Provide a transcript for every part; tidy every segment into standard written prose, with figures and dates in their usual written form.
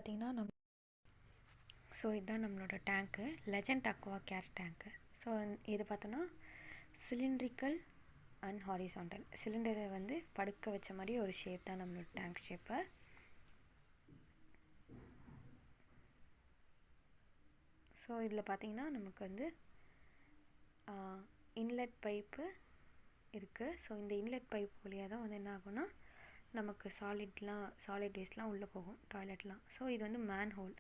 பார்த்திங்கன்னா ஸோ இதுதான் நம்மளோட டேங்க்கு, லெஜண்ட் அக்வா கேர் டேங்க்கு. ஸோ இது பார்த்தோன்னா சிலிண்ட்ரிக்கல் அண்ட் ஹாரிசாண்டல். சிலிண்டரை வந்து படுக்க வச்ச மாதிரி ஒரு ஷேப் தான் நம்மளோட டேங்க் ஷேப்பு. ஸோ இதில் பார்த்திங்கன்னா நமக்கு வந்து இன்லெட் பைப்பு இருக்குது. ஸோ இந்த இன்லெட் பைப் வழியாக தான் வந்து என்ன ஆகும்னா நமக்கு சாலிட் வேஸ்ட்லாம் உள்ளே போகும், டாய்லெட்லாம். ஸோ இது வந்து மேன் ஹோல்.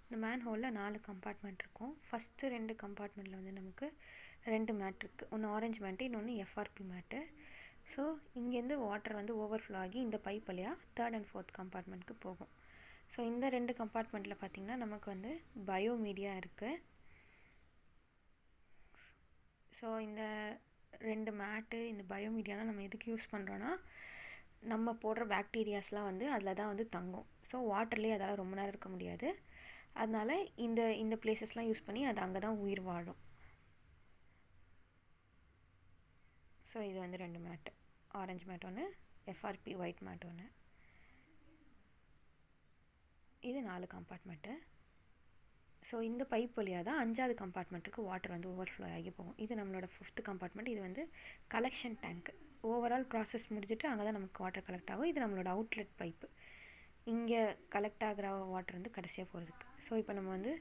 இந்த மேன் ஹோலில் 4 கம்பார்ட்மெண்ட் இருக்கும். ஃபஸ்ட்டு 2 கம்பார்ட்மெண்ட்டில் வந்து நமக்கு 2 மேட் இருக்குது. ஒன்று ஆரஞ்சு மேட்டு, இன்னொன்று எஃப்ஆர்பி மேட்டு. ஸோ இங்கேருந்து வாட்டர் வந்து ஓவர்ஃப்ளோ ஆகி இந்த பைப் வழியாக 3rd and 4th கம்பார்ட்மெண்ட்டுக்கு போகும். ஸோ இந்த 2 கம்பார்ட்மெண்ட்டில் பார்த்திங்கன்னா நமக்கு வந்து பயோமீடியா இருக்குது. ஸோ இந்த 2 மேட்டு, இந்த பயோமீடியாலாம் நம்ம எதுக்கு யூஸ் பண்ணுறோன்னா, நம்ம போடுற பாக்டீரியாஸ்லாம் வந்து அதில் தான் வந்து தங்கும். ஸோ வாட்டர்லேயே அதால் ரொம்ப நேரம் இருக்க முடியாது. அதனால் இந்த பிளேசஸ்லாம் யூஸ் பண்ணி அது அங்கே தான் உயிர் வாழும். ஸோ இது வந்து 2 மேட்டு, ஆரஞ்சு மேட் ஒன்று, எஃப்ஆர்பி ஒயிட் மேட் ஒன்று. இது 4 கம்பார்ட்மெண்ட்டு. ஸோ இந்த பைப் வழியாக தான் 5வது கம்பார்ட்மெண்ட்டுக்கு வாட்டர் வந்து ஓவர்ஃப்ளோ ஆகி போகும். இது நம்மளோட 5th கம்பார்ட்மெண்ட். இது வந்து கலெக்ஷன் டேங்க். ஓவரால் ப்ராசஸ் முடிஞ்சுட்டு அங்கே தான் நமக்கு வாட்டர் கலெக்ட் ஆகும். இது நம்மளோட அவுட்லெட் பைப்பு. இங்கே கலெக்ட் ஆகிற வாட்டர் வந்து கடைசியாக போகிறதுக்கு. ஸோ இப்போ நம்ம வந்து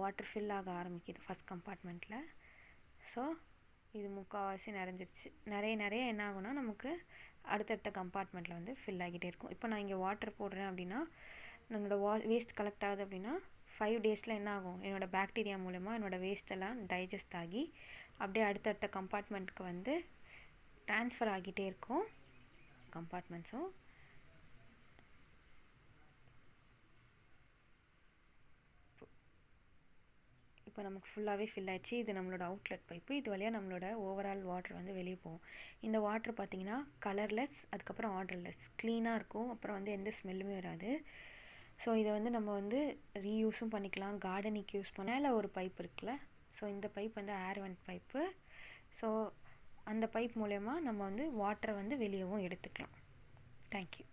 வாட்டர் ஃபில் ஆக ஆரம்பிக்குது ஃபஸ்ட் கம்பார்ட்மெண்ட்டில். ஸோ இது முக்கால்வாசி நிறைஞ்சிருச்சு. நிறைய என்ன ஆகும்னா நமக்கு அடுத்தடுத்த கம்பார்ட்மெண்ட்டில் வந்து ஃபில் ஆகிட்டே இருக்கும். இப்போ நான் இங்கே வாட்டர் போடுறேன் அப்படின்னா, நம்மளோட வேஸ்ட் கலெக்ட் ஆகுது அப்படின்னா 5 டேஸில் என்ன ஆகும், என்னோடய பாக்டீரியா மூலமா என்னோடய வேஸ்ட்டெல்லாம் டைஜஸ்ட் ஆகி அப்படியே அடுத்தடுத்த கம்பார்ட்மெண்ட்டுக்கு வந்து ட்ரான்ஸ்ஃபர் ஆகிட்டே இருக்கும் கம்பார்ட்மெண்ட்ஸும். இப்போ நமக்கு ஃபுல்லாகவே ஃபில் ஆகிடுச்சு. இது நம்மளோட அவுட்லெட் பைப்பு. இது வழியாக நம்மளோட ஓவரால் வாட்டர் வந்து வெளியே போகும். இந்த வாட்டர் பார்த்திங்கன்னா கலர்லெஸ், அதுக்கப்புறம் ஆர்டர்லெஸ், க்ளீனாக இருக்கும். அப்புறம் வந்து எந்த ஸ்மெல்லுமே வராது. ஸோ இதை வந்து நம்ம வந்து ரீயூஸும் பண்ணிக்கலாம், கார்டனிக்கு யூஸ் பண்ண. மேலே ஒரு பைப் இருக்குல்ல, ஸோ இந்த பைப் வந்து ஏர் வெண்ட் பைப்பு. ஸோ அந்த பைப் மூலயமா நம்ம வந்து வாட்டரை வந்து வெளியவும் எடுத்துக்கலாம். தேங்க்யூ.